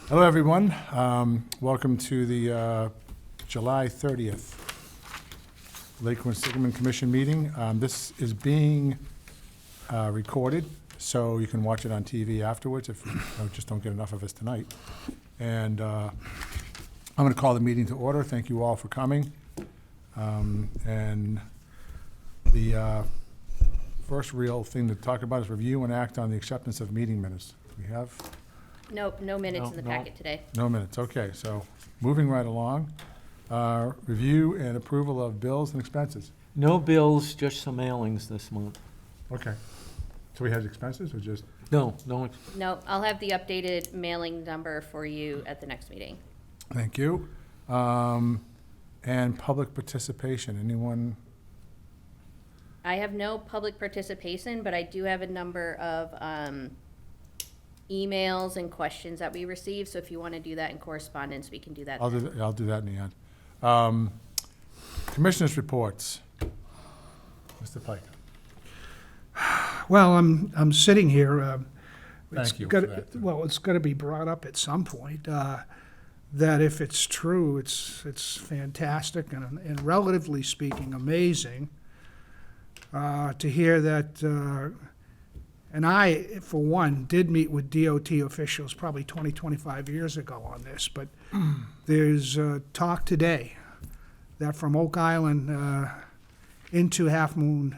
Hello, everyone. Welcome to the July 30th Lake Quinsigamond Commission meeting. This is being recorded, so you can watch it on TV afterwards if you just don't get enough of us tonight. And I'm going to call the meeting to order. Thank you all for coming. And the first real thing to talk about is review and act on the acceptance of meeting minutes. We have Nope, no minutes in the packet today. no minutes. Okay, so moving right along. Review and approval of bills and expenses. No bills, just some mailings this month. Okay. So we had expenses or just? No. No, I'll have the updated mailing number for you at the next meeting. Thank you. And public participation. Anyone? I have no public participation, but I do have a number of emails and questions that we received. So if you want to do that in correspondence, we can do that. I'll do that in the end. Commissioners' reports. Mr. Pike. Well, I'm sitting here. Thank you It's gotta- for that. Well, it's got to be brought up at some point that if it's true, it's fantastic and relatively speaking, amazing to hear that. And I, for one, did meet with DOT officials probably 20, 25 years ago on this. But there's talk today that from Oak Island into Half Moon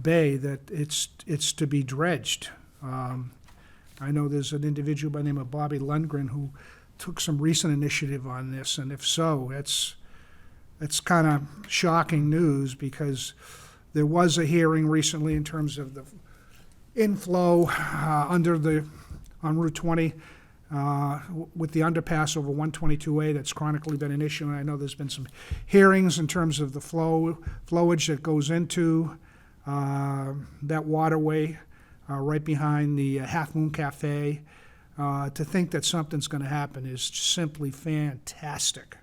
Bay that it's to be dredged. I know there's an individual by the name of Bobby Lundgren who took some recent initiative on this, and if so, it's kind of shocking news because there was a hearing recently in terms of the inflow on Route 20 with the underpass over 122A that's chronically been an issue, and I know there's been some hearings in terms of the flowage that goes into that waterway right behind the Half Moon Cafe. To think that something's going to happen is simply fantastic.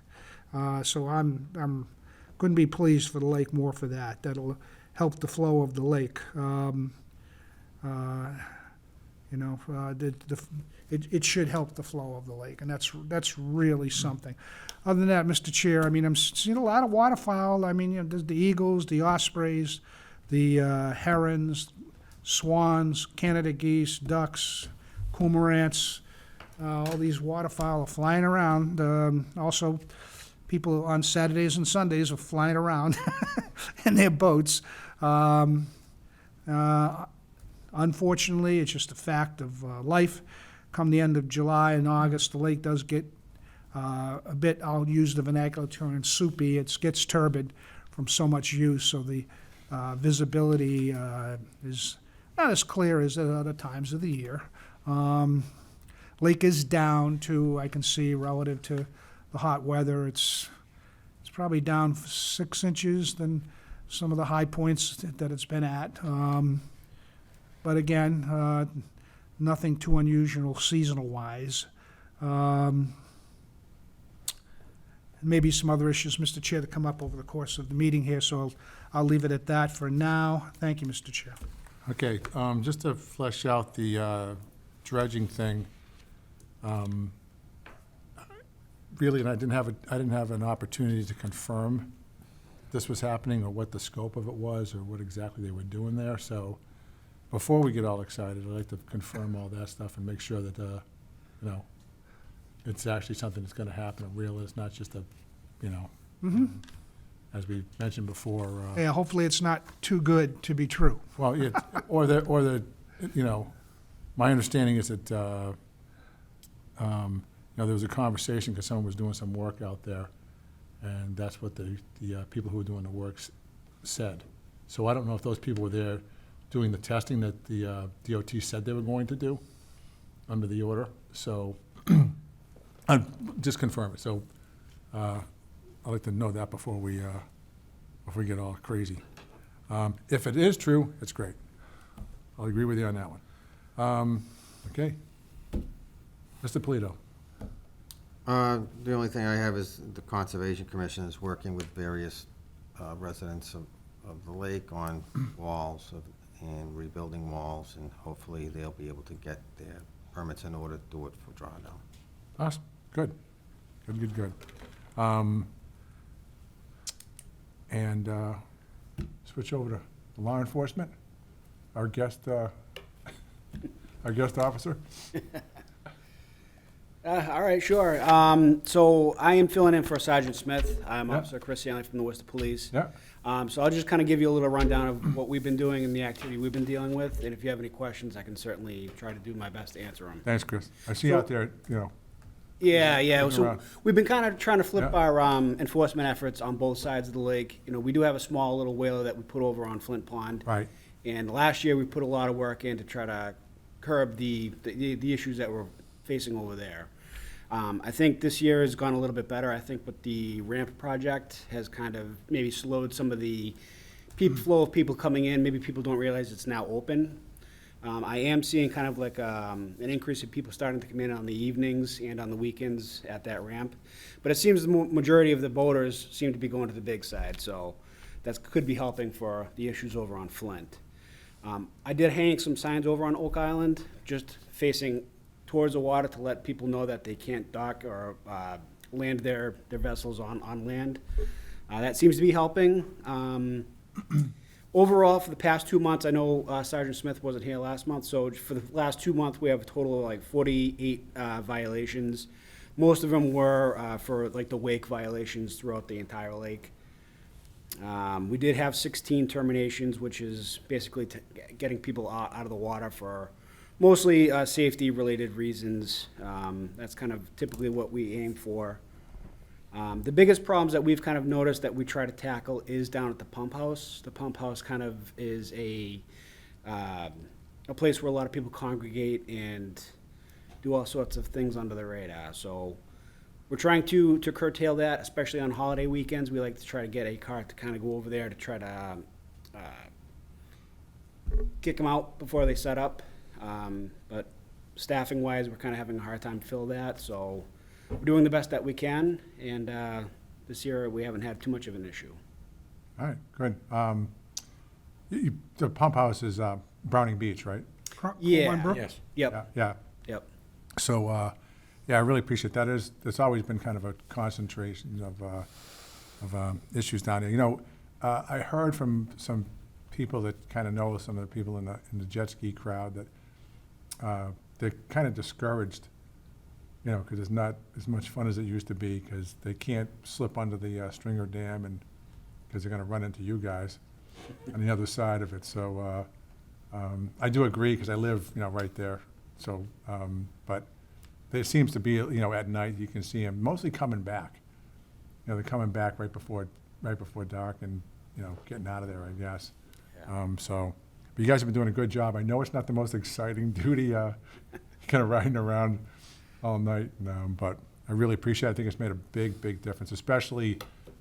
So I'm couldn't be pleased for the lake more for that. That'll help the flow of the lake. It should help the flow of the lake, and that's really something. Other than that, Mr. Chair, I mean, I'm seeing a lot of waterfowl. I mean, there's the eagles, the ospreys, the herons, swans, Canada geese, ducks, cormorants. All these waterfowl are flying around. Also, people on Saturdays and Sundays are flying around in their boats. Unfortunately, it's just a fact of life. Come the end of July and August, the lake does get a bit, I'll use the vernacular term, soupy. It gets turbid from so much use, so the visibility is not as clear as at other times of the year. Lake is down, too, I can see, relative to the hot weather. It's probably down 6 inches than some of the high points that it's been at. But again, nothing too unusual seasonal-wise. Maybe some other issues, Mr. Chair, that come up over the course of the meeting here, so I'll leave it at that for now. Thank you, Mr. Chair. Okay, just to flesh out the dredging thing, really, and I didn't have an opportunity to confirm this was happening or what the scope of it was or what exactly they were doing there. So before we get all excited, I'd like to confirm all that stuff and make sure that it's actually something that's going to happen and real. It's not just as we mentioned before. Yeah, hopefully it's not too good to be true. Well, my understanding is that there was a conversation because someone was doing some work out there, and that's what the people who were doing the work said. So I don't know if those people were there doing the testing that the DOT said they were going to do under the order. So I'll just confirm it. So I'd like to know that before we get all crazy. If it is true, it's great. I'll agree with you on that one. Okay. Mr. Polito. The only thing I have is the Conservation Commission is working with various residents of the lake on walls and rebuilding walls, and hopefully they'll be able to get their permits in order to do it for drawdown. Awesome, good, good. And switch over to law enforcement, our guest officer. All right, sure. So I am filling in for Sergeant Smith. I'm Yeah. Officer Chris Young from the Worcester Police. Yeah, So I'll just kind of give you a little rundown of what we've been doing and the activity we've been dealing with. And if you have any questions, I can certainly try to do my best to answer them. thanks, Chris. I see you out there, you know, Yeah. Looking So around. we've been kind of trying to flip Yeah. our enforcement efforts on both sides of the lake. You know, we do have a small little whaler that we put over on Flint Pond. right, And last year, we put a lot of work in to try to curb the issues that we're facing over there. I think this year has gone a little bit better. I think with the ramp project has kind of maybe slowed some of the flow of people coming in. Maybe people don't realize it's now open. I am seeing kind of like an increase in people starting to come in on the evenings and on the weekends at that ramp. But it seems the majority of the boaters seem to be going to the big side, so that could be helping for the issues over on Flint. I did hang some signs over on Oak Island, just facing towards the water to let people know that they can't dock or land their vessels on land. That seems to be helping. Overall, for the past 2 months, I know Sergeant Smith wasn't here last month, so for the last 2 months, we have a total of like 48 violations. Most of them were for like the wake violations throughout the entire lake. We did have 16 terminations, which is basically getting people out of the water for mostly safety-related reasons. That's kind of typically what we aim for. The biggest problems that we've kind of noticed that we try to tackle is down at the pump house. The pump house kind of is a place where a lot of people congregate and do all sorts of things under the radar. So we're trying to curtail that, especially on holiday weekends. We like to try to get a car to kind of go over there to try to kick them out before they set up. But staffing-wise, we're kind of having a hard time to fill that, so we're doing the best that we can, and this year we haven't had too much of an issue. all right, good. The pump house is Browning Beach, right? Yeah. Brook? Yes. Yep, Yeah, yep. so, yeah, I really appreciate that. There's always been kind of a concentration of issues down there. You know, I heard from some people that kind of know some of the people in the jet ski crowd that they're kind of discouraged, you know, because it's not as much fun as it used to be, because they can't slip under the Stringer Dam, and because they're going to run into you guys on the other side of it. So I do agree, because I live, you know, right there. So, but there seems to be, you know, at night you can see them mostly coming back. You know, they're coming back right before dark, and, you know, getting out of there, I guess. So, but you guys have been doing a good job. I know it's not the most exciting duty, kind of riding around all night, but I really appreciate it. I think it's made a big difference, especially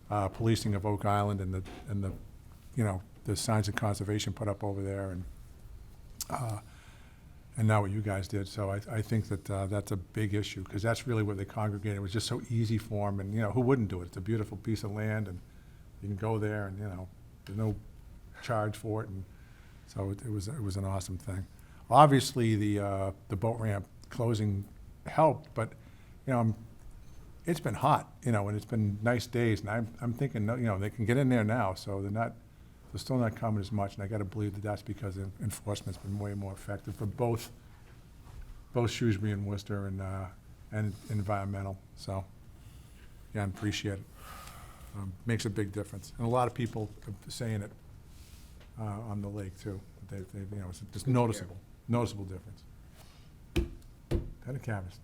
policing of Oak Island and the you know, the signs of conservation put up over there, and now what you guys did. So I think that that's a big issue, because that's really where they congregate. It was just so easy for them, and, you know, who wouldn't do it? It's a beautiful piece of land, and you can go there, and, you know, there's no charge for it, and so it was an awesome thing. Obviously, the boat ramp closing helped, but, you know, it's been hot, you know, and it's been nice days, and I'm thinking, you know, they can get in there now, so they're still not coming as much, and I got to believe that that's because enforcement's been way more effective for both Shrewsbury and Worcester, and environmental. So, yeah, I appreciate it. Makes a big difference, and a lot of people are saying it on the lake too. They you know, it's just noticeable difference. Lieutenant Cavis.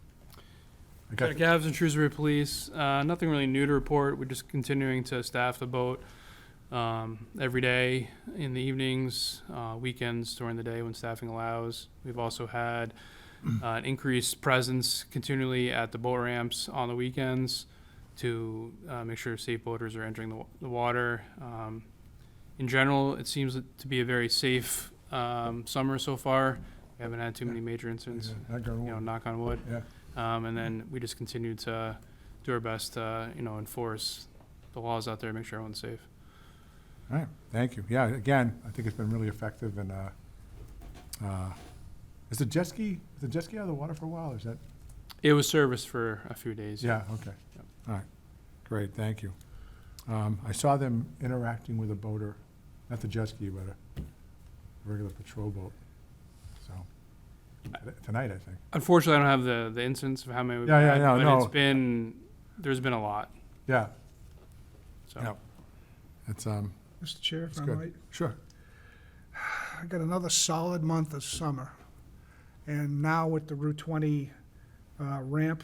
Lieutenant Gavs and Shrewsbury Police, nothing really new to report. We're just continuing to staff the boat every day in the evenings, weekends during the day when staffing allows. We've also had an increased presence continually at the boat ramps on the weekends to make sure safe boaters are entering the water. In general, it seems to be a very safe summer so far. We haven't had too many major incidents, knock on wood. Yeah. And then we just continue to do our best to, enforce the laws out there, make sure everyone's safe. All right, thank you. Yeah, again, I think it's been really effective, and is the jet ski out of the water for a while, or is that? It was serviced for a few days. Yeah, okay. All right, great, thank you. I saw them interacting with a boater, not the jet ski, but a regular patrol boat, so, tonight, I think. Unfortunately, I don't have the instance of how many we've Yeah, had, yeah, but no. there's been a lot. Yeah, So yeah. It's, Mr. Chair, if it's I good. might. Sure. I got another solid month of summer. And now with the Route 20 ramp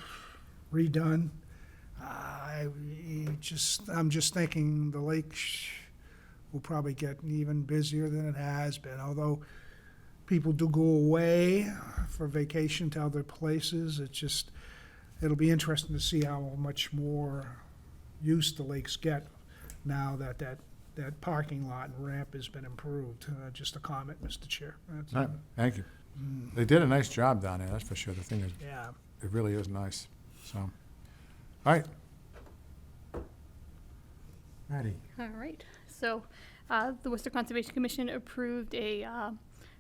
redone, I'm just thinking the lake will probably get even busier than it has been. Although people do go away for vacation to other places, it'll be interesting to see how much more use the lakes get now that parking lot and ramp has been improved. Just a comment, Mr. Chair. That's, All right, thank you. They did a nice job down there, that's for sure. The thing is, yeah. it really is nice, so. All right. Patty. All right, so the Worcester Conservation Commission approved a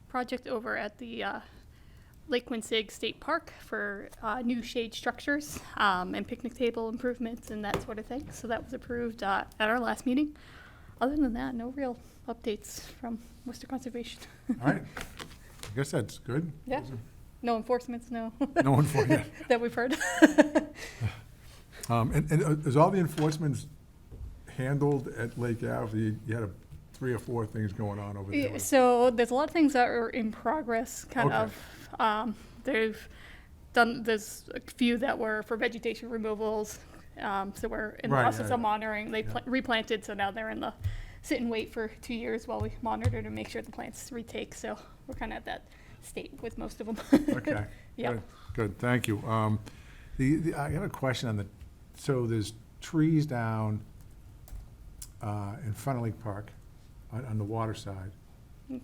project over at the Lake Quinsig State Park for new shade structures and picnic table improvements and that sort of thing. So that was approved at our last meeting. Other than that, no real updates from Worcester Conservation. All right. I guess that's good. Yeah, no enforcements, no, No one for you. that we've heard. And is all the enforcement handled at Lake Ave? You had 3 or 4 things going on over there. So there's a lot of things that are in progress, kind Okay. of. There's a few that were for vegetation removals. So we're in the Right, process yeah, of monitoring. They replanted, so now they're in the sit and wait for 2 years while we monitor to make sure the plants retake. So we're kind of at that state with most of them. Okay. Yeah. Good, thank you. I got a question on so there's trees down in front of Lake Park on the water side. Okay.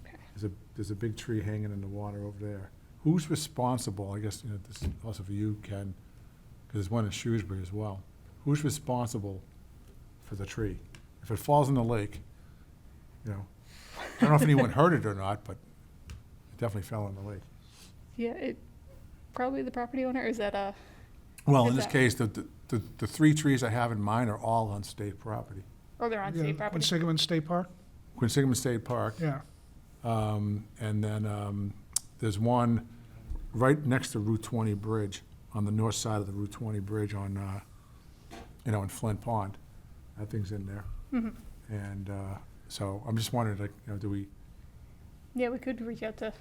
There's a big tree hanging in the water over there. Who's responsible? I guess, this is also for you, Ken, because there's one in Shrewsbury as well. Who's responsible for the tree? If it falls in the lake, I don't know if anyone heard it or not, but it definitely fell in the lake. Yeah, probably the property owner. Is that a? Well, in Is this that- case, the 3 trees I have in mind are all on state property. Oh, they're on Yeah, state property. Quinsigamond State Park? Quinsigamond State Park, Yeah. and then there's one right next to Route 20 Bridge, on the north side of the Route 20 Bridge on, in Flint Pond. That thing's in there. Mhm. And so I'm just wondering, do we Yeah, we could reach out to.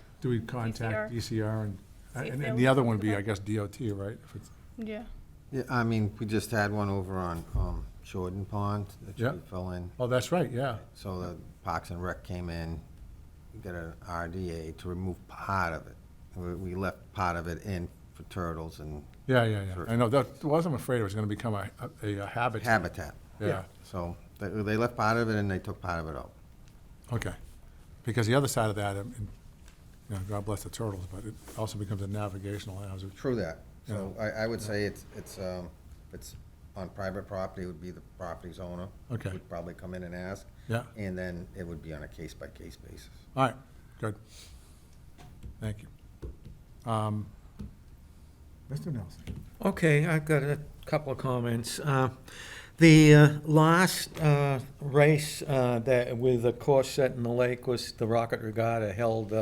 contact DCR and, See if and they'll the other one would look be, at I guess, DOT, right? If it's, Yeah. Yeah, I mean, we just had one over on Jordan Pond that Yeah. tree fell in. oh, that's right, yeah. So the Parks and Rec came in, got an RDA to remove part of it. We left part of it in for turtles and Yeah. Sure. I know, that wasn't afraid it was gonna become a habitat. habitat. Yeah, So they left part of it and they took part of it out. okay. Because the other side of that, God bless the turtles, but it also becomes a navigational hazard. True that. So I would say it's on private property, it would be the property's owner. Okay. Would probably come in and ask. Yeah, And then it would be on a case-by-case basis. all right, good. Thank you. Mr. Nelson? Okay, I've got a couple of comments. The last race that with a course set in the lake was the Rocket Regatta held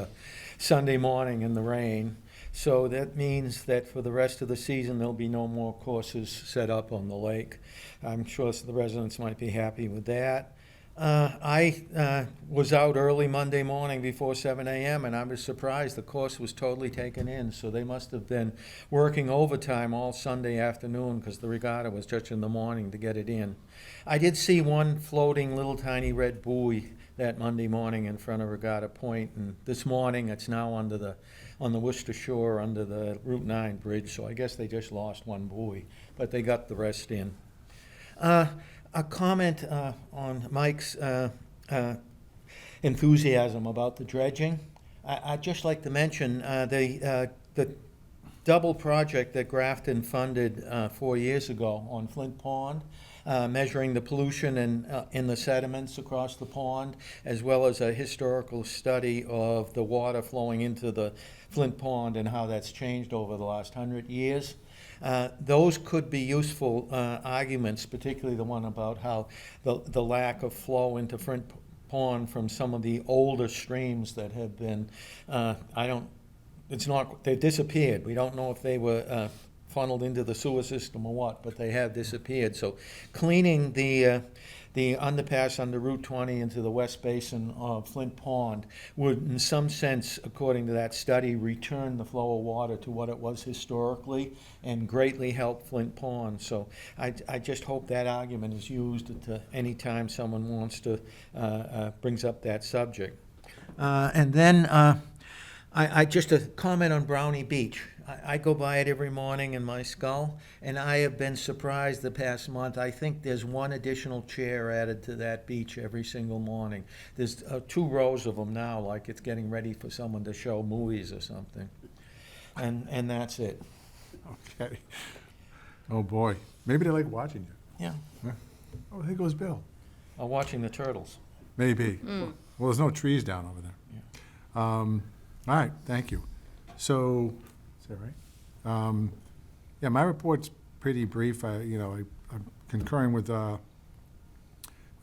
Sunday morning in the rain. So that means that for the rest of the season, there'll be no more courses set up on the lake. I'm sure the residents might be happy with that. I was out early Monday morning before 7 a.m. and I was surprised the course was totally taken in. So they must have been working overtime all Sunday afternoon because the regatta was just in the morning to get it in. I did see one floating little tiny red buoy that Monday morning in front of Regatta Point, and this morning it's now on the Worcester shore under the Route 9 bridge. So I guess they just lost one buoy, but they got the rest in. A comment on Mike's enthusiasm about the dredging. I'd just like to mention the double project that Grafton funded 4 years ago on Flint Pond, measuring the pollution in the sediments across the pond, as well as a historical study of the water flowing into the Flint Pond and how that's changed over the last 100 years. Those could be useful arguments, particularly the one about how the lack of flow into Flint Pond from some of the older streams that have been, they disappeared. We don't know if they were funneled into the sewer system or what, but they have disappeared. So cleaning the underpass under Route 20 into the west basin of Flint Pond would, in some sense, according to that study, return the flow of water to what it was historically and greatly help Flint Pond. So I just hope that argument is used at any time someone wants to, brings up that subject. And then I just a comment on Brownie Beach. I go by it every morning in my skull, and I have been surprised the past month. I think there's one additional chair added to that beach every single morning. There's 2 rows of them now, like it's getting ready for someone to show movies or something. And that's it. Okay. Oh, boy. Maybe they like watching you. Yeah, Oh, there goes Bill. watching the turtles. Maybe. Well, there's no trees down over there. All right, thank you. So, is that right? Yeah, my report's pretty brief. I'm concurring with the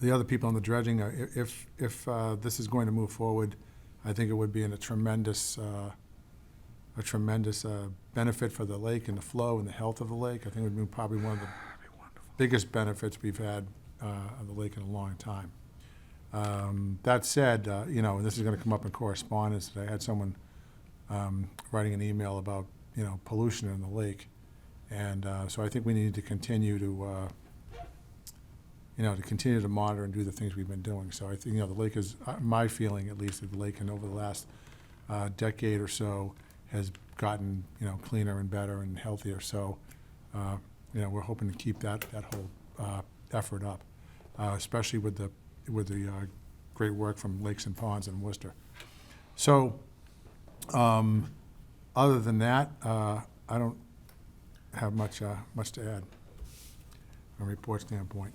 other people on the dredging. If this is going to move forward, I think it would be a tremendous benefit for the lake and the flow and the health of the lake. I think it would be probably one of the biggest benefits we've had of the lake in a long time. That said, and this is going to come up in correspondence, that I had someone writing an email about, pollution in the lake. And so I think we need to continue to monitor and do the things we've been doing. So I think, the lake is, my feeling at least, that the lake, and over the last decade or so, has gotten, cleaner and better and healthier. So, we're hoping to keep that whole effort up, especially with the great work from Lakes and Ponds in Worcester. So, other than that, I don't have much to add from a report standpoint.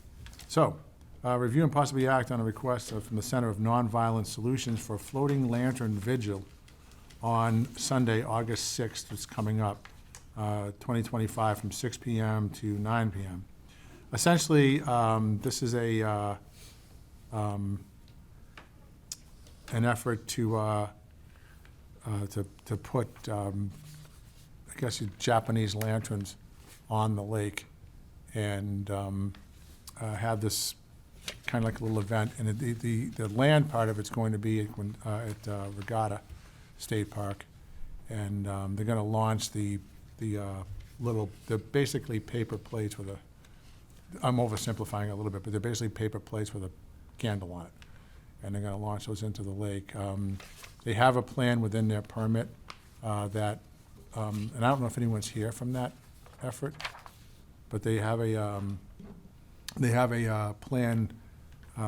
So, review and possibly act on a request from the Center of Nonviolent Solutions for a floating lantern vigil on Sunday, August 6th, it's coming up, 2025, from 6 p.m. to 9 p.m. Essentially, this is an effort to put, I guess, Japanese lanterns on the lake and have this kind of like a little event. And the land part of it's going to be at Regatta State Park, and they're going to launch they're basically paper plates with I'm oversimplifying it a little bit, but they're basically paper plates with a candle on it, and they're going to launch those into the lake. They have a plan within their permit that, and I don't know if anyone's here from that effort, but they have a plan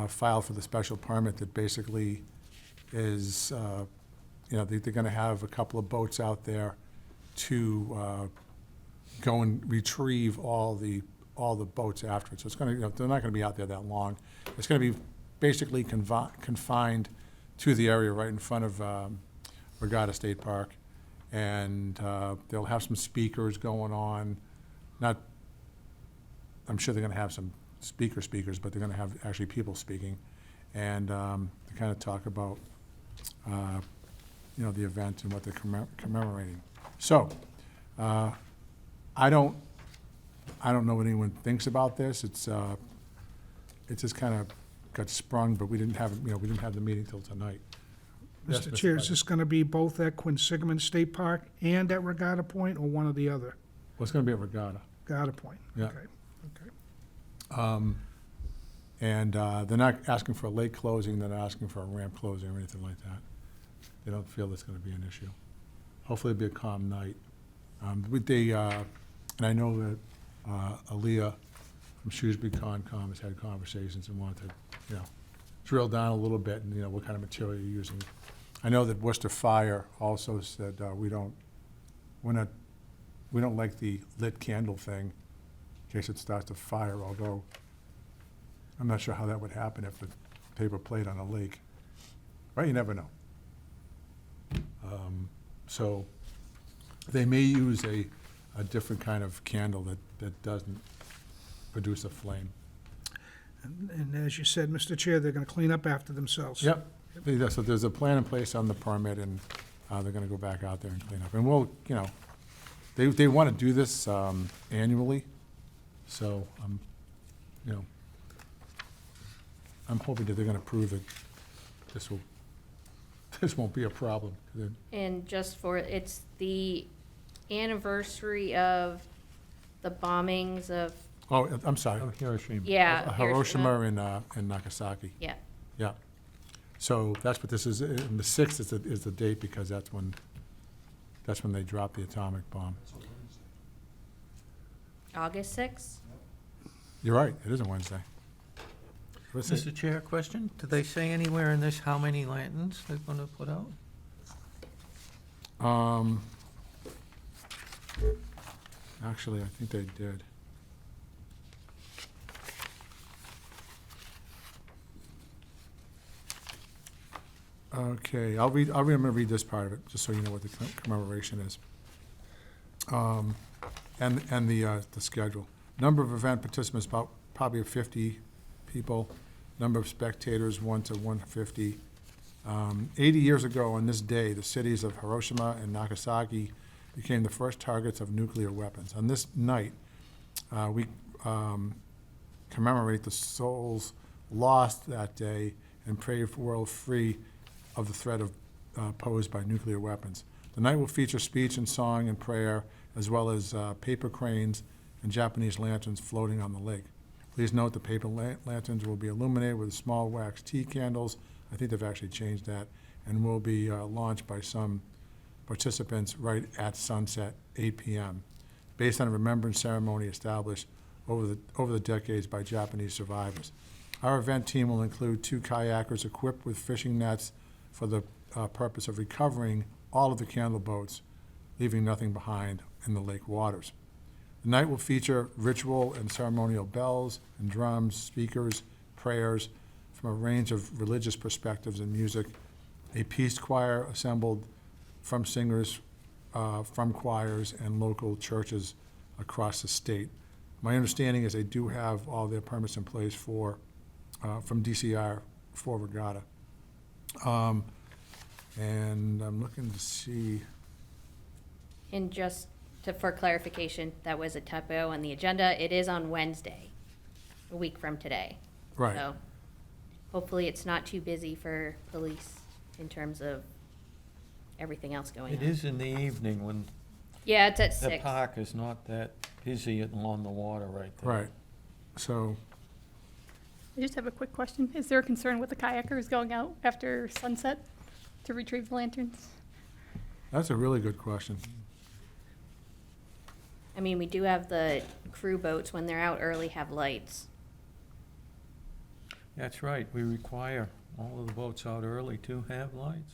filed for the special permit that basically is, they're going to have a couple of boats out there to go and retrieve all the boats after it. So it's going to, they're not going to be out there that long. It's going to be basically confined to the area right in front of Regatta State Park, and they'll have some speakers going on. I'm sure they're going to have some speakers, but they're going to have actually people speaking, and to kind of talk about the event and what they're commemorating. So I don't know what anyone thinks about this. It's just kind of got sprung, but we didn't have the meeting till tonight. Yes, Mr. Mr. Chair, is President. this going to be both at Quinsigamond State Park and at Regatta Point, or one or the other? Well, it's going to be at Regatta. Regatta Point, Yeah. okay. And they're not asking for a lake closing, they're not asking for a ramp closing or anything like that. They don't feel it's gonna be an issue. Hopefully it'll be a calm night. And I know that Aaliyah from Shrewsbury Concom has had conversations and wanted to, drill down a little bit and, what kind of material you're using. I know that Worcester Fire also said, we don't like the lit candle thing in case it starts to fire, although I'm not sure how that would happen if a paper plate on a lake. Right, you never know. So they may use a a different kind of candle that doesn't produce a flame. And as you said, Mr. Chair, they're gonna clean up after themselves. Yep. So there's a plan in place on the permit, and they're gonna go back out there and clean up. And we'll, they want to do this annually, so I'm hoping that they're gonna prove that this won't be a problem. And just for, it's the anniversary of the bombings of, Oh, I'm sorry. Hiroshima. yeah. Hiroshima and Nagasaki. Yeah, Yeah. So that's what this is, and the 6th is the date, because that's when they dropped the atomic bomb. August 6th? You're right, it is a Wednesday. What's it? Mr. Chair, question? Did they say anywhere in this how many lanterns they're gonna put out? Actually, I think they did. Okay, I'm gonna read this part of it, just so you know what the commemoration is. And the schedule. Number of event participants, about probably 50 people. Number of spectators, 1 to 150. 80 years ago on this day, the cities of Hiroshima and Nagasaki became the first targets of nuclear weapons. On this night, we commemorate the souls lost that day and pray for a world free of the threat posed by nuclear weapons. The night will feature speech and song and prayer, as well as paper cranes and Japanese lanterns floating on the lake. Please note the paper lanterns will be illuminated with small wax tea candles. I think they've actually changed that, and will be launched by some participants right at sunset, 8 p.m., based on a remembrance ceremony established over the decades by Japanese survivors. Our event team will include 2 kayakers equipped with fishing nets for the purpose of recovering all of the candle boats, leaving nothing behind in the lake waters. The night will feature ritual and ceremonial bells and drums, speakers, prayers from a range of religious perspectives and music, a peace choir assembled from singers from choirs and local churches across the state. My understanding is they do have all their permits in place from DCR for regatta. And I'm looking to see, And just for clarification, that was a typo on the agenda. It is on Wednesday, a week from today. right, So hopefully it's not too busy for police in terms of everything else going on. It is in the evening when Yeah, it's at the 6. park is not that busy along the water right there. right. So, I just have a quick question. Is there a concern with the kayakers going out after sunset to retrieve the lanterns? that's a really good question. I mean, we do have the crew boats, when they're out early, have lights. That's right, we require all of the boats out early to have lights.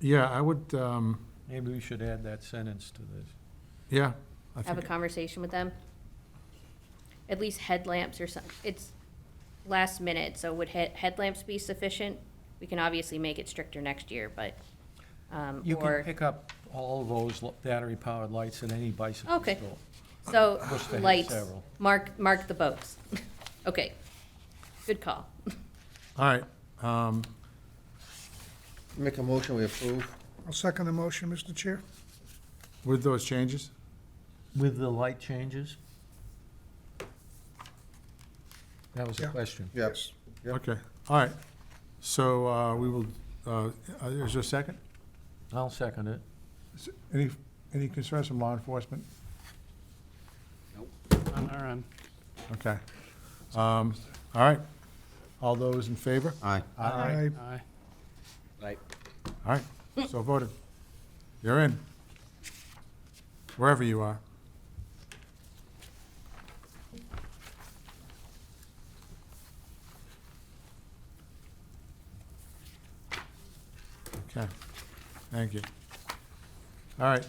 Yeah, I would, Maybe we should add that sentence to this. yeah. I Have a think, conversation with them. At least headlamps or something. It's last minute, so would headlamps be sufficient? We can obviously make it stricter next year, but, You can or, pick up all those battery-powered lights at any bicycle Okay. store. so, Wish they had lights, several. mark the boats. Okay, good call. all right, Make a motion, we approve. I'll second the motion, Mr. Chair. with those changes? With the light changes? That was a Yeah. question. Yep. Yep. Okay, all right. So we will, is there a second? I'll second it. Any concerns from law enforcement? On our end. Okay. All right. All those in favor? Aye. Aye. Aye. All right, so voted. You're in, wherever you are. Okay, thank you. All right.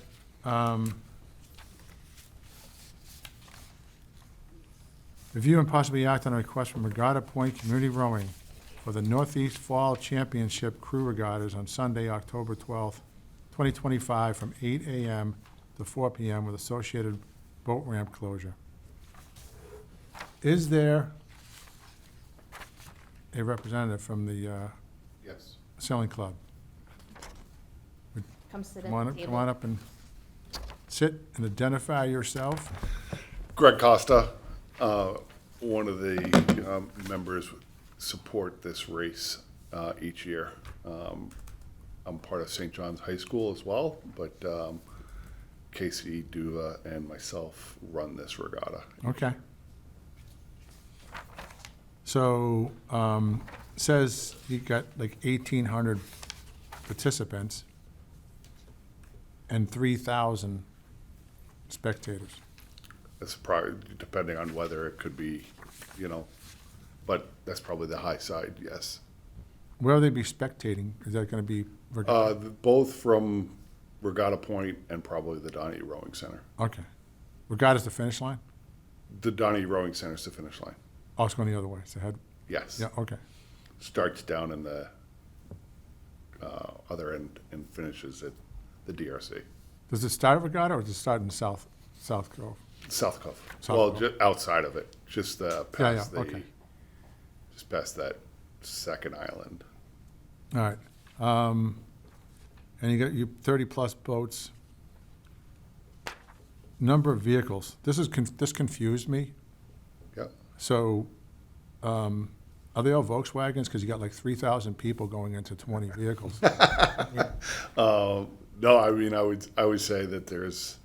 Review and possibly act on a request from Regatta Point Community Rowing for the Northeast Fall Championship Crew Regattas on Sunday, October 12th, 2025, from 8 a.m. to 4 PM with associated boat ramp closure. Is there a representative from the Yes. sailing club? Come sit Come at on, the come table. on up and sit and identify yourself. Greg Costa, one of the members support this race each year. I'm part of St. John's High School as well, but Casey Duva and myself run this regatta. Okay. So, says you got like 1,800 participants and 3,000 spectators. It's probably, depending on whether it could be, but that's probably the high side, yes. Where will they be spectating? Is that gonna be? Both from Regatta Point and probably the Donnie Rowing Center. Okay. Regatta's the finish line? The Donnie Rowing Center's the finish line, Oh, it's going the other way, it's ahead? yes. Yeah, okay. Starts down in the other end and finishes at the DRC. Does it start at Regatta or does it start in South Grove? South Cove. South Well, Cove. just outside of it, just past okay. just past that second island. All right. And you got 30-plus boats. Number of vehicles. This confused me. Yeah. So, are they all Volkswagens? Because you got like 3,000 people going into 20 vehicles. No, I mean, I would say that there's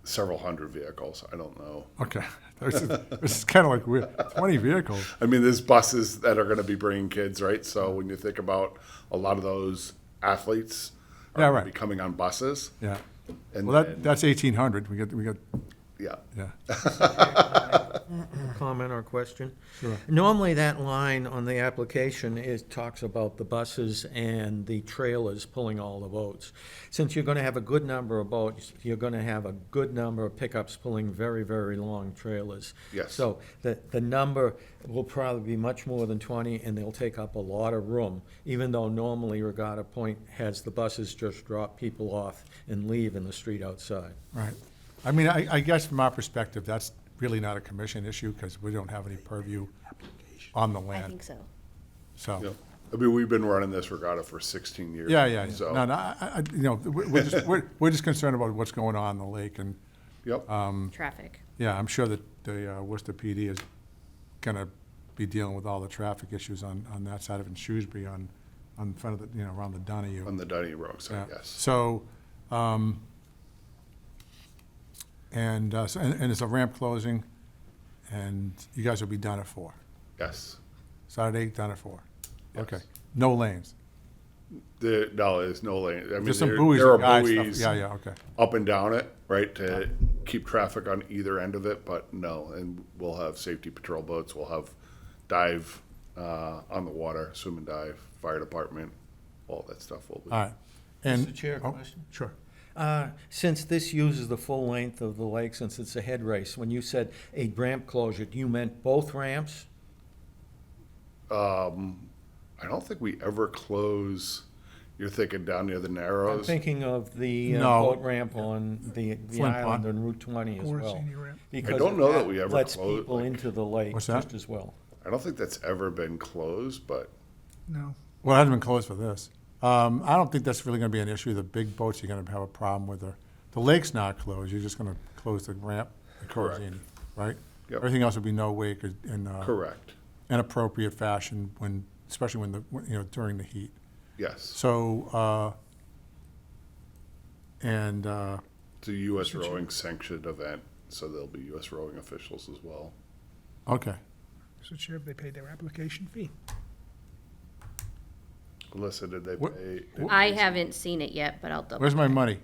several hundred vehicles. I don't know. Okay. This is kind of like weird. 20 vehicles. I mean, there's buses that are going to be bringing kids, right? So when you think about a lot of those athletes are Yeah, gonna right. be coming on buses. Yeah. And Well, then- that's 1,800. We got, yeah. yeah. Comment or question? Sure. Normally, that line on the application talks about the buses and the trailers pulling all the boats. Since you're gonna have a good number of boats, you're gonna have a good number of pickups pulling very, very long trailers. Yes. So the number will probably be much more than 20, and they'll take up a lot of room, even though normally Regatta Point has the buses just drop people off and leave in the street outside. Right. I mean, I guess from our perspective, that's really not a commission issue because we don't have any purview on the I land. think so. So, Yeah. I mean, we've been running this regatta for 16 years. yeah. So, No, we're just concerned about what's going on in the lake. And, yep. Traffic. yeah, I'm sure that the Worcester PD is going to be dealing with all the traffic issues on that side of it in Shrewsbury on front of the, around the Donahue. On the Donnie Rowing Center, Yeah. yes. So, and it's a ramp closing, and you guys will be done at 4. Yes. Saturday, done at 4. Yes. Okay. No lanes. No, there's no lane. I mean, Just some there buoys are and guide stuff. buoys Yeah, okay. up and down it, right, to keep traffic on either end of it, but no. And we'll have safety patrol boats. We'll have dive on the water, swim and dive, fire department, all that stuff will be. All right. And, Mr. Chair, oh, question? Sure. Since this uses the full length of the lake, since it's a head race, when you said a ramp closure, you meant both ramps? I don't think we ever close. You're thinking down near the I'm Narrows? thinking of the No. boat ramp on the Flint island Pond. on Route 20 as well. Corsini ramp. Because don't know that we ever lets closed, people like- into the lake What's that? just as well. I don't think that's ever been closed, but No. Well, it hasn't been closed for this. I don't think that's really going to be an issue. The big boats, you're going to have a problem with. The lake's not closed. You're just going to close the ramp at Correct. Corzini, right? Yep. Everything else would be no wake in correct. an appropriate fashion especially during the heat. Yes. So, It's a U.S. rowing sanctioned event, so there'll be U.S. rowing officials as well. okay. Mr. Chair, they paid their application fee. Alyssa, did they What- pay? I haven't seen it yet, but I'll double. Where's my money?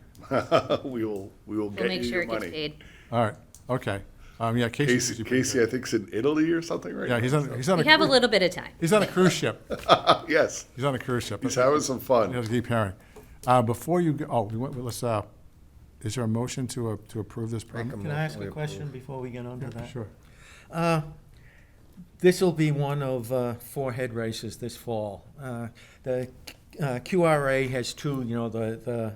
We will We'll get make you sure your it gets money. paid. All right, okay. Yeah, Casey. Casey, I think's in Italy or something right Yeah, now. he's on We have a little bit of time. He's on a cruise ship. Yes, He's on a cruise ship. he's having some You fun. have to keep hearing. Before you go, is there a motion to approve this permit? Can I ask a question before we get on to that? Sure. This will be one of 4 head races this fall. The QRA has 2, the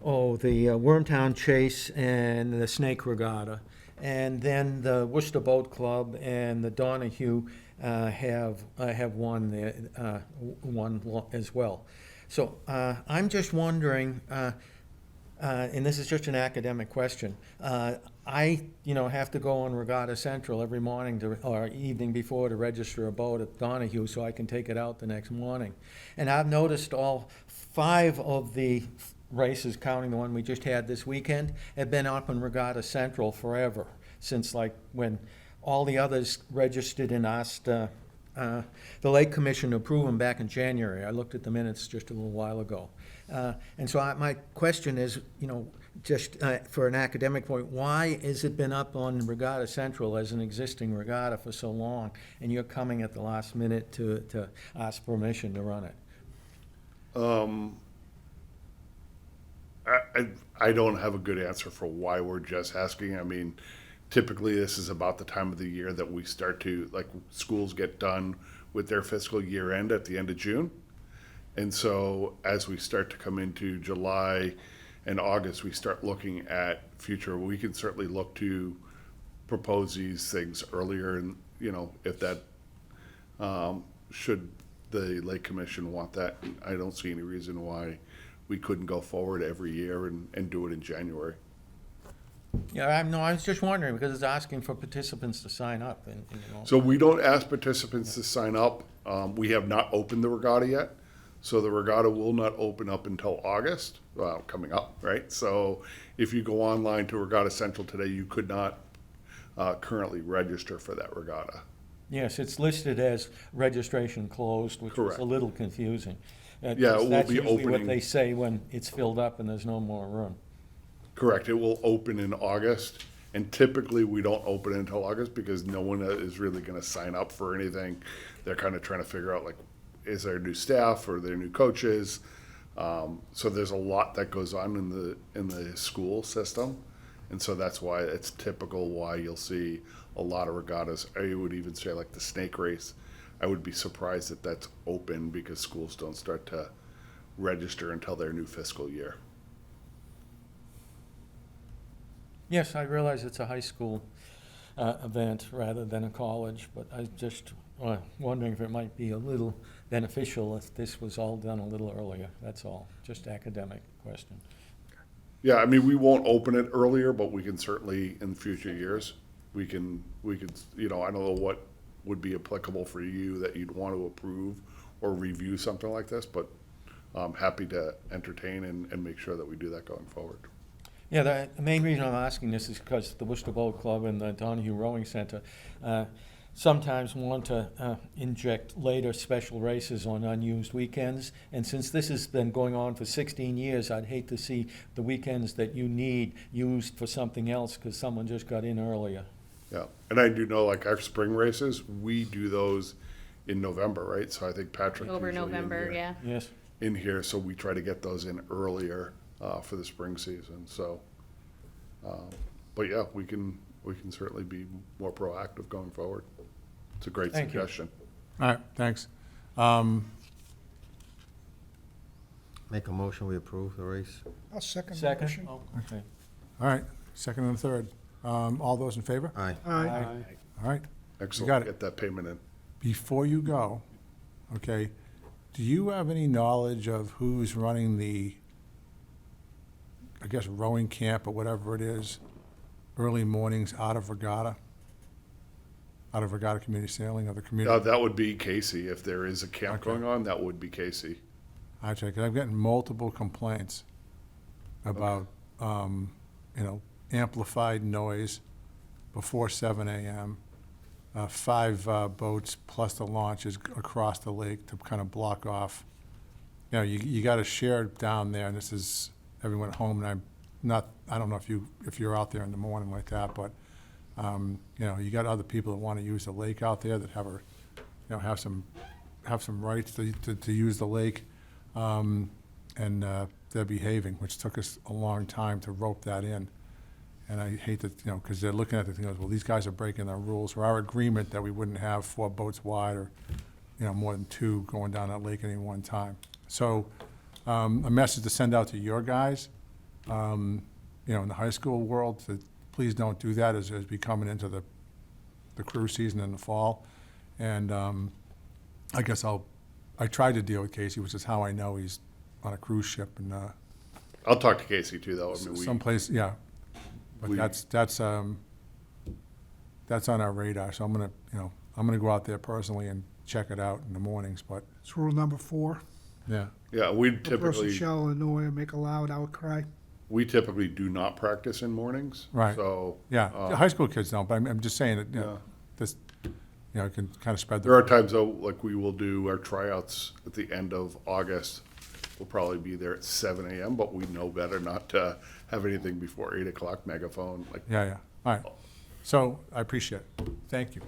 the Wormtown Chase and the Snake Regatta. And then the Worcester Boat Club and the Donahue have won as well. So I'm just wondering, and this is just an academic question. I have to go on Regatta Central every morning or evening before to register a boat at Donahue so I can take it out the next morning. And I've noticed all 5 of the races, counting the one we just had this weekend, have been up in Regatta Central forever, since like when all the others registered and asked the Lake Commission to approve them back in January. I looked at the minutes just a little while ago. And so my question is, just for an academic point, why has it been up on Regatta Central as an existing regatta for so long, and you're coming at the last minute to ask permission to run it? I don't have a good answer for why we're just asking. I mean, typically this is about the time of the year that we start to, like, schools get done with their fiscal year end at the end of June. And so as we start to come into July and August, we start looking at future. We can certainly look to propose these things earlier, and, if that, should the Lake Commission want that, I don't see any reason why we couldn't go forward every year and do it in January. Yeah, I was just wondering, because it's asking for participants to sign up, and. So we don't ask participants to sign up. We have not opened the regatta yet. So the regatta will not open up until August, coming up, right? So if you go online to Regatta Central today, you could not currently register for that regatta. Yes, it's listed as registration closed, which was Correct. a little confusing. Yeah, it will That's be usually what opening. they say when it's filled up and there's no more room. Correct. It will open in August, and typically we don't open it until August because no one is really going to sign up for anything. They're kind of trying to figure out, like, is there new staff or there new coaches? So there's a lot that goes on in the school system, and so that's why it's typical why you'll see a lot of regattas. I would even say, like, the snake race. I would be surprised that that's open because schools don't start to register until their new fiscal year. Yes, I realize it's a high school event rather than a college, but I just wondering if it might be a little beneficial if this was all done a little earlier. That's all. Just academic question. Yeah, I mean, we won't open it earlier, but we can certainly in future years, we can, I don't know what would be applicable for you that you'd want to approve or review something like this, but I'm happy to entertain and make sure that we do that going forward. Yeah, the main reason I'm asking this is because the Worcester Boat Club and the Donahue Rowing Center sometimes want to inject later special races on unused weekends. And since this has been going on for 16 years, I'd hate to see the weekends that you need used for something else because someone just got in earlier. Yeah, and I do know, like, our spring races, we do those in November, right? So I think Patrick's Over usually November, yeah. Yes. in here, so we try to get those in earlier for the spring season. So, but yeah, we can certainly be more proactive going forward. It's a great Thank you. suggestion. All right, thanks. Make a motion, we approve the race. I'll second the Second? motion. Oh, okay. All right, second and third. All those in favor? Aye. Aye. All right. Excellent. got it. Get that payment in. Before you go, okay, do you have any knowledge of who's running the, I guess, rowing camp or whatever it is, early mornings out of Regatta Community Sailing, or the community? That would be Casey. If there is a camp Okay. going on, that would be Casey. I check, 'cause I'm getting multiple complaints about, amplified noise before 7 a.m., 5 boats plus the launches across the lake to kind of block off. You got to share down there, and this is everyone at home, and I don't know if you're out there in the morning like that, but, you got other people that want to use the lake out there that have some rights to use the lake, and they're behaving, which took us a long time to rope that in. And I hate that, because they're looking at the thing, well, these guys are breaking their rules, or our agreement that we wouldn't have 4 boats wide or, more than 2 going down that lake at any one time. So, a message to send out to your guys, in the high school world, that please don't do that as we coming into the cruise season in the fall. And I guess I tried to deal with Casey, which is how I know he's on a cruise ship and I'll talk to Casey too, though. I mean, someplace, yeah. But we- that's on our radar, so I'm gonna go out there personally and check it out in the mornings, but, It's rule number 4. yeah. Yeah, we The person typically, shall annoy or make a loud outcry. do not practice in mornings. Right. So. Yeah, the high school kids don't, but I'm just saying that, Yeah. this, it can kind of spread There are the, times though, like we will do our tryouts at the end of August. We'll probably be there at 7 a.m., but we know better not to have anything before 8 o'clock megaphone, like. yeah, all right. So, I appreciate it. Thank you.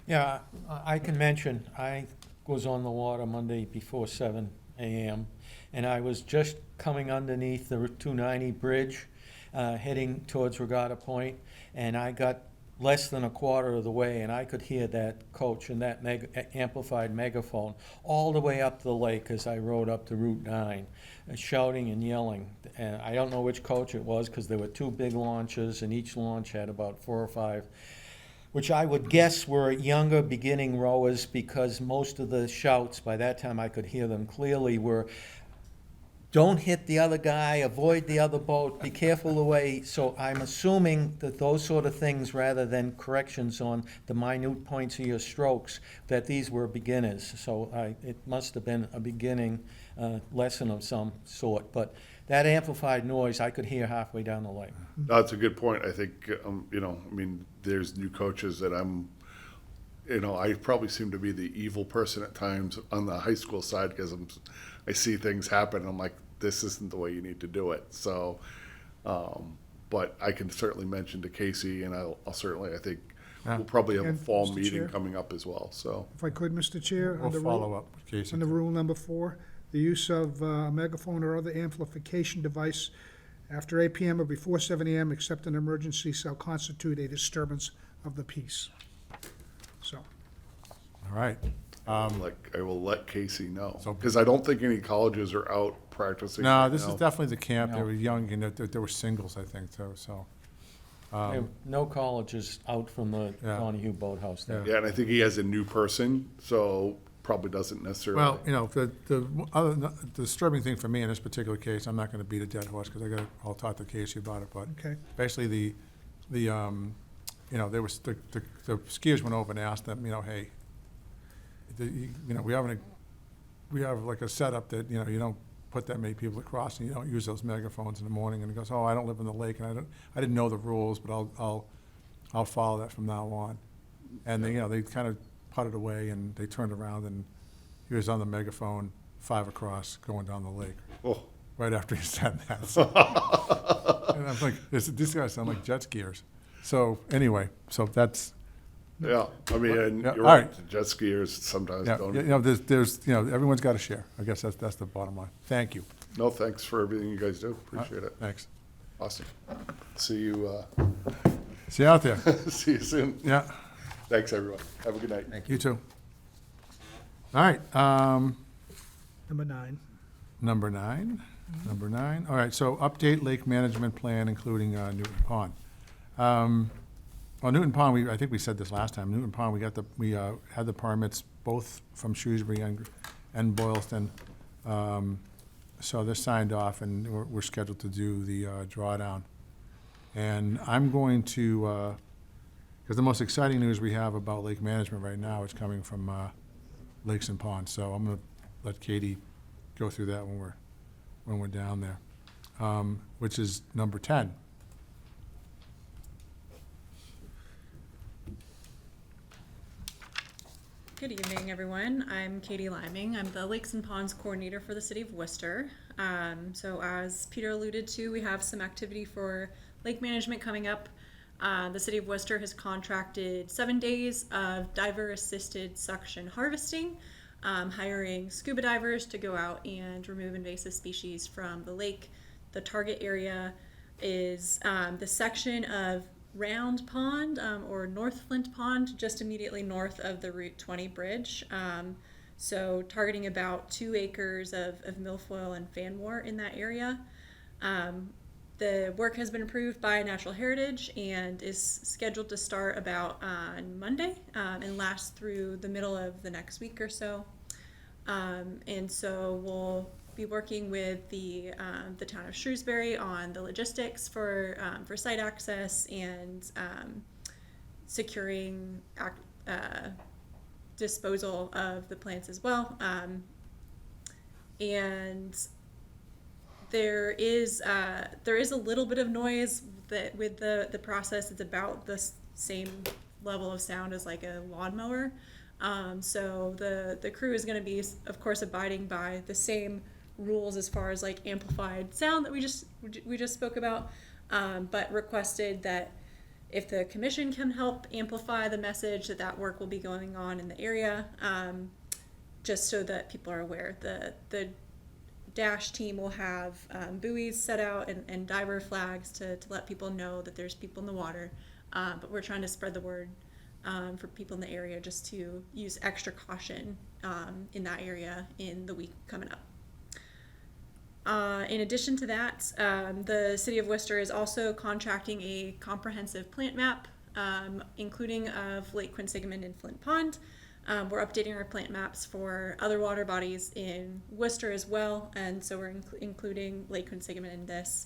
Yeah, I can mention, I was on the water Monday before 7 a.m., and I was just coming underneath the Route 290 bridge, heading towards Regatta Point, and I got less than a quarter of the way, and I could hear that coach and that amplified megaphone all the way up the lake as I rode up to Route 9, shouting and yelling. And I don't know which coach it was, because there were 2 big launches, and each launch had about 4 or 5, which I would guess were younger beginning rowers, because most of the shouts, by that time I could hear them clearly, were, don't hit the other guy, avoid the other boat, be careful the way. So I'm assuming that those sort of things, rather than corrections on the minute points of your strokes, that these were beginners. So it must have been a beginning lesson of some sort. But that amplified noise, I could hear halfway down the lake. That's a good point. I think, there's new coaches that I probably seem to be the evil person at times on the high school side, because I see things happen and I'm like, this isn't the way you need to do it. So, but I can certainly mention to Casey, and I'll certainly, I think, Yeah. we'll probably have a And fall Mr. meeting Chair? coming up as well, so. If I could, Mr. Chair, We'll under follow rule, up with Casey. under rule number 4, the use of a megaphone or other amplification device after 8 p.m. or before 7 a.m., except an emergency, shall constitute a disturbance of the peace. So, All right. I will let Casey know, So- because I don't think any colleges are out practicing. No, right this is now. definitely the camp. They No. were young, and there were singles, I think, too, so. There were no colleges out from the Yeah. Donahue Boathouse there. Yeah, and I think he has a new person, so probably doesn't necessarily. Well, the disturbing thing for me in this particular case, I'm not gonna beat a dead horse, because I'll talk to Casey about it, but okay. basically there was, the skiers went over and asked them, hey, we have like a setup that, you don't put that many people across, and you don't use those megaphones in the morning, and he goes, I don't live in the lake, and I didn't know the rules, but I'll follow that from now on. And they kind of putted away, and they turned around, and he was on the megaphone 5 across going down the lake, Oh. right after he said that. So- and I'm like, these guys sound like jet skiers. So anyway, so that's, Yeah, I mean, and Yeah, you're all right, right. jet skiers sometimes yeah, don't. there's, everyone's got to share. I guess that's the bottom line. Thank you. No, thanks for everything you guys do, appreciate it. Thanks. Awesome. See you, See you out there. see you soon. Yeah, Thanks, everyone. Have a good night. you too. All right, Number 9. number 9. All right, so update lake management plan, including Newton Pond. Well, Newton Pond, I think we said this last time. Newton Pond, we had the permits both from Shrewsbury and Boylston. So they're signed off, and we're scheduled to do the drawdown. And I'm going to, because the most exciting news we have about lake management right now is coming from lakes and ponds. So I'm going to let Katie go through that when we're down there, which is number 10. Good evening, everyone. I'm Katie Liming. I'm the Lakes and Ponds Coordinator for the City of Worcester. So as Peter alluded to, we have some activity for lake management coming up. The City of Worcester has contracted 7 days of diver-assisted suction harvesting, hiring scuba divers to go out and remove invasive species from the lake. The target area is the section of Round Pond or North Flint Pond, just immediately north of the Route 20 bridge. So targeting about 2 acres of milfoil and fanwort in that area. The work has been approved by Natural Heritage and is scheduled to start about on Monday and last through the middle of the next week or so. And so we'll be working with the town of Shrewsbury on the logistics for site access and securing disposal of the plants as well. And there is a little bit of noise that with the process. It's about the same level of sound as like a lawnmower. So the crew is going to be, of course, abiding by the same rules as far as like amplified sound that we just spoke about, but requested that if the commission can help amplify the message, that work will be going on in the area, just so that people are aware. The dash team will have buoys set out and diver flags to let people know that there's people in the water, but we're trying to spread the word for people in the area just to use extra caution in that area in the week coming up. In addition to that, the City of Worcester is also contracting a comprehensive plant map, including of Lake Quinsigamond and Flint Pond. We're updating our plant maps for other water bodies in Worcester as well, and so we're including Lake Quinsigamond in this.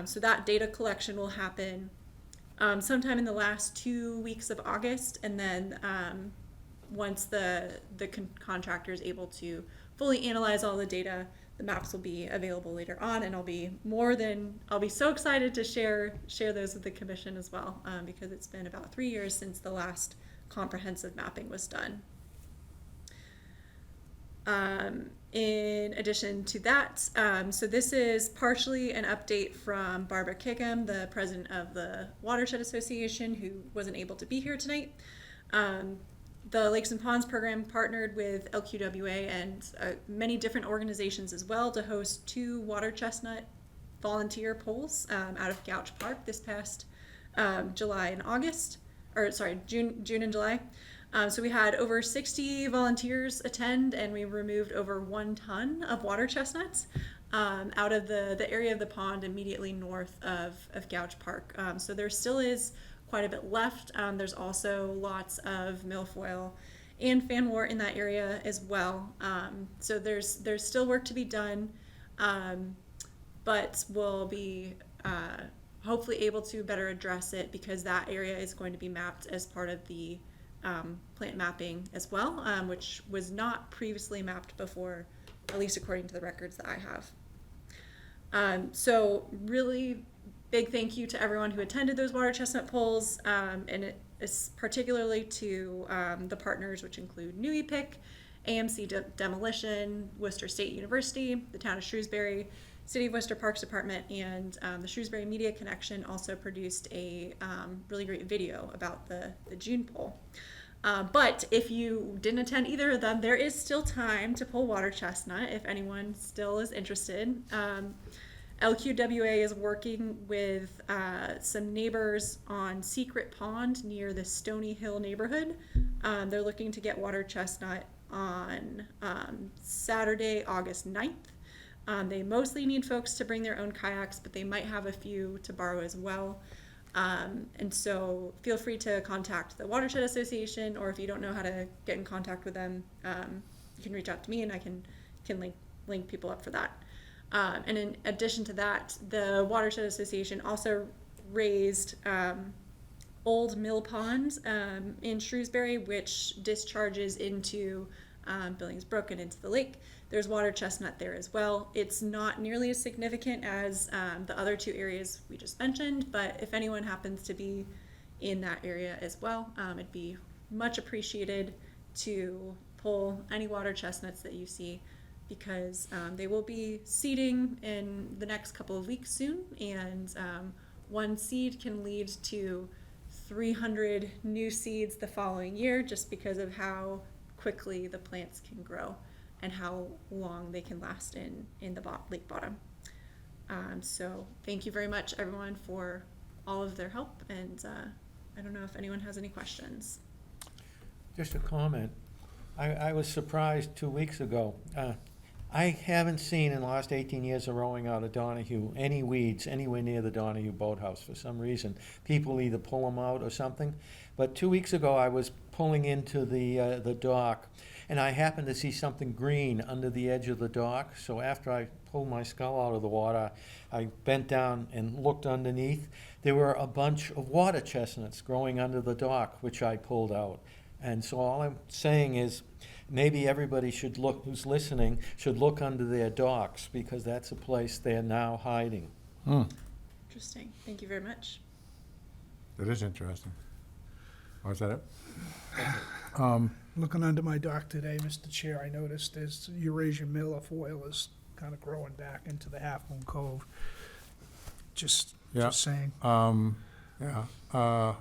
So that data collection will happen sometime in the last 2 weeks of August, and then once the contractor is able to fully analyze all the data, the maps will be available later on, and I'll be so excited to share those with the commission as well, because it's been about 3 years since the last comprehensive mapping was done. In addition to that, so this is partially an update from Barbara Kickham, the president of the Watershed Association, who wasn't able to be here tonight. The Lakes and Ponds program partnered with LQWA and many different organizations as well to host 2 water chestnut volunteer polls out of Gouch Park this past July and August, or sorry, June and July. So we had over 60 volunteers attend, and we removed over 1 ton of water chestnuts out of the area of the pond immediately north of Gouch Park. So there still is quite a bit left. There's also lots of milfoil and fanwort in that area as well. So there's still work to be done, but we'll be hopefully able to better address it because that area is going to be mapped as part of the plant mapping as well, which was not previously mapped before, at least according to the records that I have. So really big thank you to everyone who attended those water chestnut polls, and it is particularly to the partners, which include New EPIC, AMC Demolition, Worcester State University, the town of Shrewsbury, City of Worcester Parks Department, and the Shrewsbury Media Connection also produced a really great video about the June poll. But if you didn't attend either of them, there is still time to pull water chestnut if anyone still is interested. LQWA is working with some neighbors on Secret Pond near the Stony Hill neighborhood. They're looking to get water chestnut on Saturday, August 9th. They mostly need folks to bring their own kayaks, but they might have a few to borrow as well. And so feel free to contact the Watershed Association, or if you don't know how to get in contact with them, you can reach out to me and I can link people up for that. And in addition to that, the Watershed Association also raised Old Mill Pond in Shrewsbury, which discharges into Billings Brook and into the lake. There's water chestnut there as well. It's not nearly as significant as the other 2 areas we just mentioned, but if anyone happens to be in that area as well, it'd be much appreciated to pull any water chestnuts that you see, because they will be seeding in the next couple of weeks soon, and 1 seed can lead to 300 new seeds the following year, just because of how quickly the plants can grow and how long they can last in the lake bottom. So thank you very much, everyone, for all of their help, and I don't know if anyone has any questions. Just a comment. I was surprised 2 weeks ago. I haven't seen in the last 18 years of rowing out of Donahue any weeds anywhere near the Donahue boathouse for some reason. People either pull them out or something. But 2 weeks ago, I was pulling into the dock, and I happened to see something green under the edge of the dock. So after I pulled my skull out of the water, I bent down and looked underneath. There were a bunch of water chestnuts growing under the dock, which I pulled out. And so all I'm saying is, maybe everybody should look, who's listening, should look under their docks, because that's a place they're now hiding. Interesting. Thank you very much. That is interesting. Oh, is that it? Looking under my dock today, Mr. Chair, I noticed there's Eurasian milfoil is kind of growing back into the Half Moon Cove. Just saying. Yeah.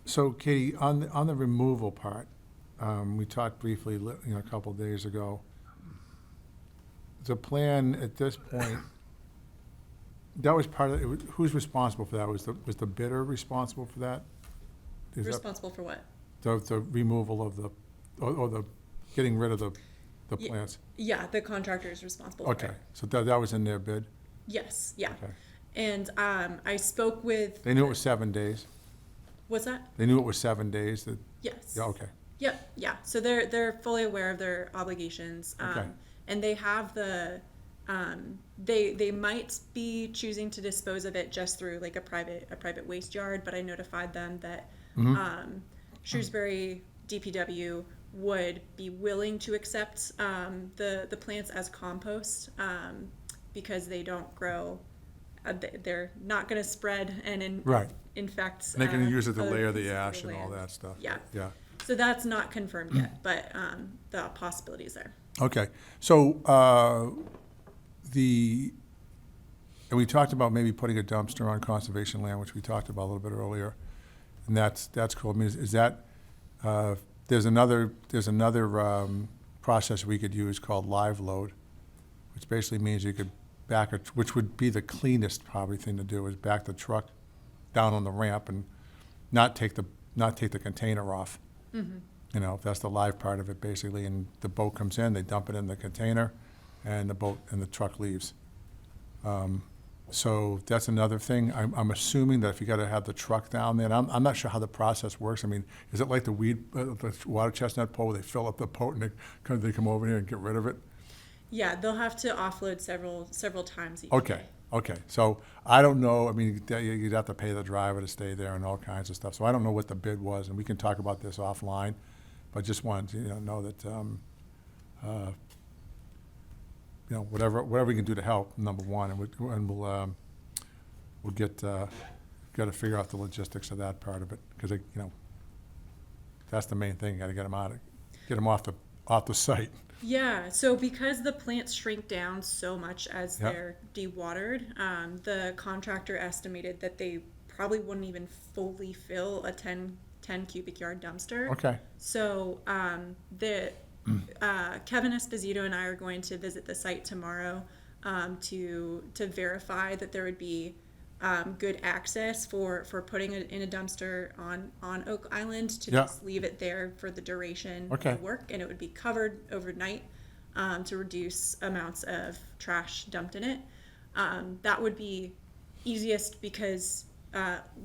So Katie, on the removal part, we talked briefly, a couple of days ago. The plan at this point, that was part of it. Who's responsible for that? Was the bidder responsible for that? Is that Responsible for what? the removal of the, or the getting rid of the Ye- plants? Yeah, the contractor is responsible for Okay, it. so that was in their bid? Yes, yeah. Okay. And I spoke with, They knew it was 7 days? what's that? They knew it was 7 days? Yes. Yeah, okay. Yep, yeah. So they're fully aware of their obligations. Okay. And they have the, they might be choosing to dispose of it just through like a private waste yard, but I notified them that, Shrewsbury DPW would be willing to accept, the plants as compost, because they don't grow, they're not gonna spread and Right. infect. And they can use it to other layer pieces the of ash and all land. that stuff? Yeah. Yeah. So that's not confirmed yet, but the possibility is there. Okay, so, and we talked about maybe putting a dumpster on conservation land, which we talked about a little bit earlier, and that's cool. I mean, is that, there's another process we could use called live load, which basically means you could which would be the cleanest probably thing to do, is back the truck down on the ramp and not take the container off. You know, that's the live part of it, basically, and the boat comes in, they dump it in the container, and the truck leaves. So that's another thing. I'm assuming that if you gotta have the truck down there, and I'm not sure how the process works. I mean, is it like the water chestnut pole, where they fill up the boat and they come over here and get rid of it? Yeah, they'll have to offload several times each Okay, day. okay. So I don't know, I mean, you'd have to pay the driver to stay there and all kinds of stuff. So I don't know what the bid was, and we can talk about this offline, but just wanted to, know that, whatever we can do to help, number one, and we'll gotta figure out the logistics of that part of it, because, that's the main thing, gotta get them off the site. Yeah, so because the plants shrink down so much as Yep. they're dewatered, the contractor estimated that they probably wouldn't even fully fill a 10 cubic yard dumpster. Okay, So Kevin Esposito and I are going to visit the site tomorrow to verify that there would be good access for putting it in a dumpster on Oak Island to Yeah. just leave it there for the duration Okay. of work, and it would be covered overnight to reduce amounts of trash dumped in it. That would be easiest because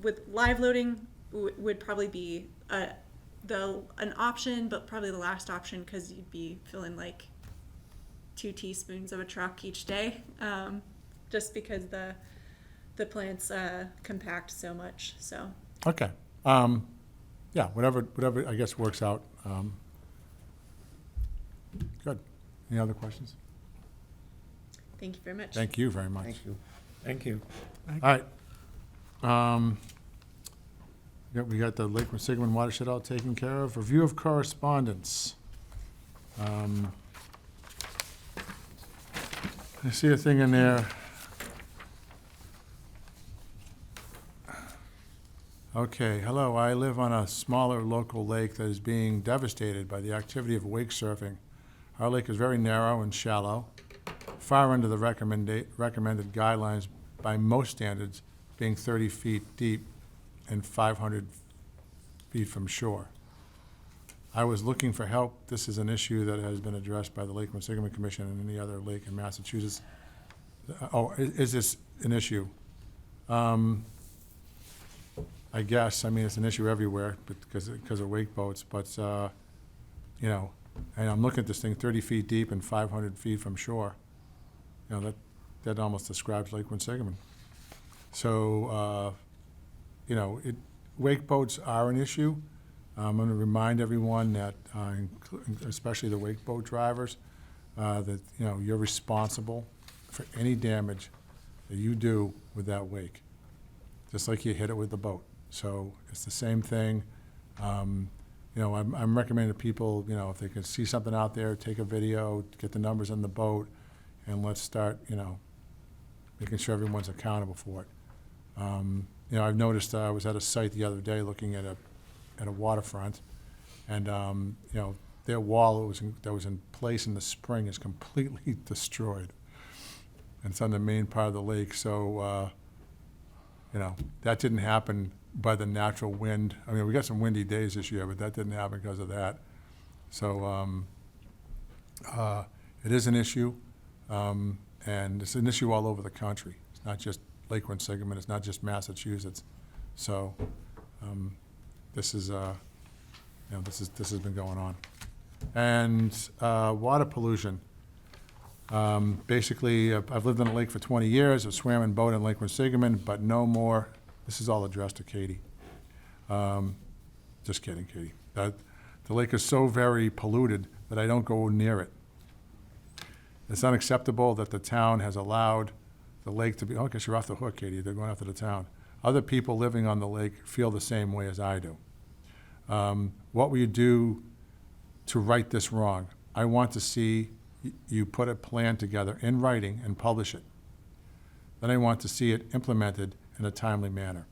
with live loading would probably be an option, but probably the last option, because you'd be filling like 2 teaspoons of a truck each day, just because the plants compact so much. So okay. Yeah, whatever I guess works out. Good. Any other questions? thank you very much. Thank you very much. Thank you. Thank you. All right. We got the Lake Quinsigamond watershed all taken care of. Review of correspondence. I see a thing in there. Okay, hello, I live on a smaller local lake that is being devastated by the activity of wake surfing. Our lake is very narrow and shallow, far under the recommended guidelines by most standards, being 30 feet deep and 500 feet from shore. I was looking for help. This is an issue that has been addressed by the Lake Quinsigamond Commission and any other lake in Massachusetts. Is this an issue? I guess, I mean, it's an issue everywhere because of wake boats, but, you know, and I'm looking at this thing 30 feet deep and 500 feet from shore. You know, that almost describes Lake Quinsigamond. So, you know, wake boats are an issue. I'm going to remind everyone that, especially the wake boat drivers, that, you know, you're responsible for any damage that you do with that wake, just like you hit it with the boat. So it's the same thing. You know, I'm recommending to people, you know, if they can see something out there, take a video, get the numbers on the boat, and let's start, you know, making sure everyone's accountable for it. You know, I've noticed, I was at a site the other day looking at a waterfront, and, you know, their wall that was in place in the spring is completely destroyed. And it's on the main part of the lake, so, you know, that didn't happen by the natural wind. I mean, we got some windy days this year, but that didn't happen because of that. So, it is an issue, and it's an issue all over the country. It's not just Lake Quinsigamond, it's not just Massachusetts. So, this is, you know, this has been going on. And water pollution. Basically, I've lived on a lake for 20 years. I've swam and boated in Lake Quinsigamond, but no more. This is all addressed to Katie. Just kidding, Katie. The lake is so very polluted that I don't go near it. It's unacceptable that the town has allowed the lake to be, oh, I guess you're off the hook, Katie. They're going after the town. Other people living on the lake feel the same way as I do. What will you do to right this wrong? I want to see you put a plan together in writing and publish it. Then I want to see it implemented in a timely manner.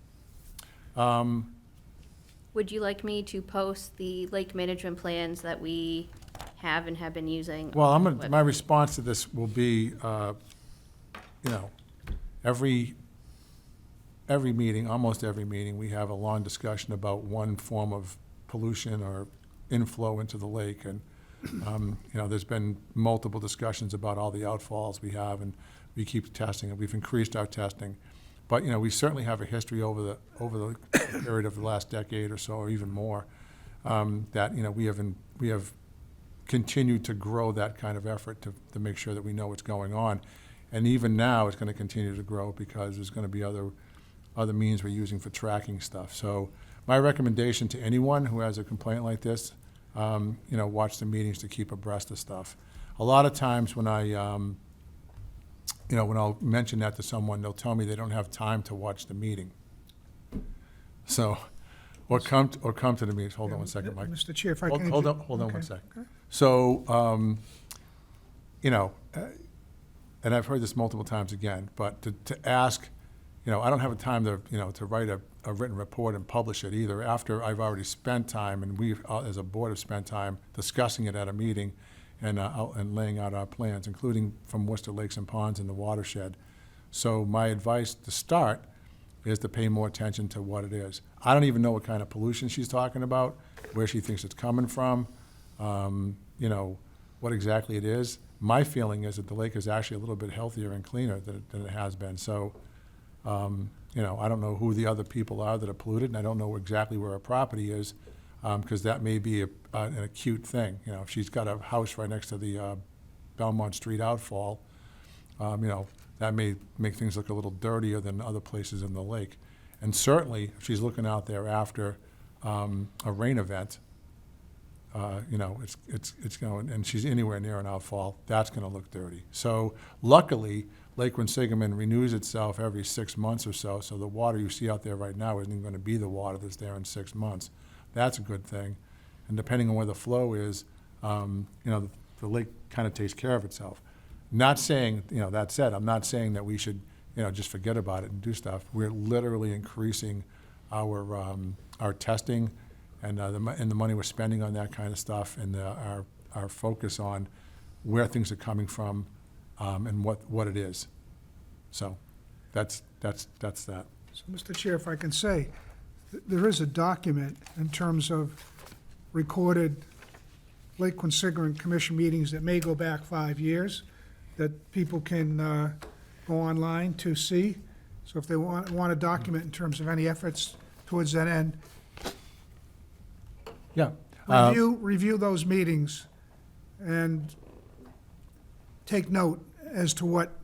Would you like me to post the lake management plans that we have and have been using? Well, on the my website? response to this will be, you know, every meeting, almost every meeting, we have a long discussion about one form of pollution or inflow into the lake. And, you know, there's been multiple discussions about all the outfalls we have, and we keep testing it. We've increased our testing. But, you know, we certainly have a history over the period of the last decade or so, or even more, that, you know, we have continued to grow that kind of effort to make sure that we know what's going on. And even now, it's going to continue to grow because there's going to be other means we're using for tracking stuff. So my recommendation to anyone who has a complaint like this, you know, watch the meetings to keep abreast of stuff. A lot of times when you know, when I'll mention that to someone, they'll tell me they don't have time to watch the meeting. So, or come to the meetings. Hold on one second, Mike. Mr. Chair, if I Hold can. on Okay. one second. So, you know, and I've heard this multiple times again, but to ask, you know, I don't have a time to, you know, to write a written report and publish it either after I've already spent time, and we, as a board, have spent time discussing it at a meeting and laying out our plans, including from Worcester Lakes and Ponds in the watershed. So my advice to start is to pay more attention to what it is. I don't even know what kind of pollution she's talking about, where she thinks it's coming from, you know, what exactly it is. My feeling is that the lake is actually a little bit healthier and cleaner than it has been. So, you know, I don't know who the other people are that are polluted, and I don't know exactly where her property is, because that may be an acute thing. You know, if she's got a house right next to the Belmont Street outfall, you know, that may make things look a little dirtier than other places in the lake. And certainly, if she's looking out there after a rain event, you know, it's going, and she's anywhere near an outfall, that's going to look dirty. So luckily, Lake Quinsigamond renews itself every 6 months or so, so the water you see out there right now isn't even going to be the water that's there in 6 months. That's a good thing. And depending on where the flow is, you know, the lake kind of takes care of itself. Not saying, you know, that said, I'm not saying that we should, you know, just forget about it and do stuff. We're literally increasing our testing and the money we're spending on that kind of stuff, and our focus on where things are coming from, and what it is. So that's that. So, Mr. Chair, if I can say, there is a document in terms of recorded Lake Quinsigamond Commission meetings that may go back 5 years, that people can go online to see. So if they want a document in terms of any efforts towards that end, Yeah. review those meetings and take note as to what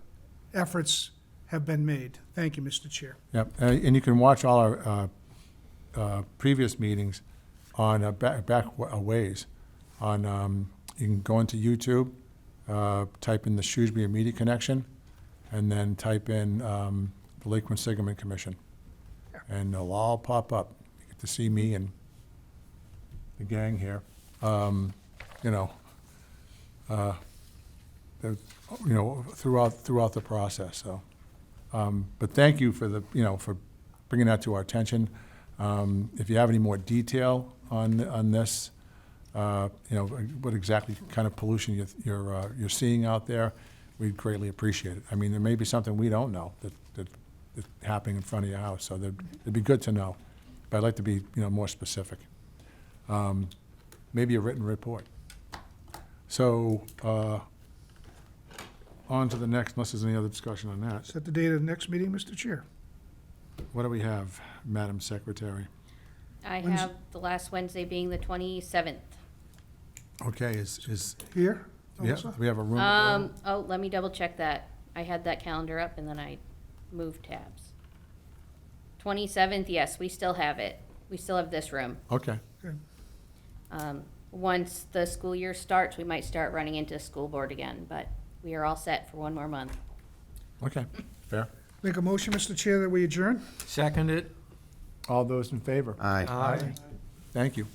efforts have been made. Thank you, Mr. Chair. Yep, and you can watch all our previous meetings on back a ways. You can go into YouTube, type in the Shrewsbury Immediate Connection, and then type in the Lake Quinsigamond Commission, and they'll all pop up. You get to see me and the gang here. Throughout the process. So, but thank you for for bringing that to our attention. If you have any more detail on this, what exactly kind of pollution you're seeing out there, we'd greatly appreciate it. I mean, there may be something we don't know that's happening in front of your house, so it'd be good to know. But I'd like to be more specific. Maybe a written report. So on to the next, unless there's any other discussion on that. Set the date of the next meeting, Mr. Chair. What do we have, Madam Secretary? I When's- have the last Wednesday being the 27th. Okay, is Here? yeah, Also? we have a room. Let me double check that. I had that calendar up and then I moved tabs. 27th, yes, we still have it. We still have this room. Okay, Once the school year starts, we might start running into school board again, but we are all set for one more month. okay, fair. Make a motion, Mr. Chair, that we adjourn? Second it? All those in favor? Aye. Aye. Thank you.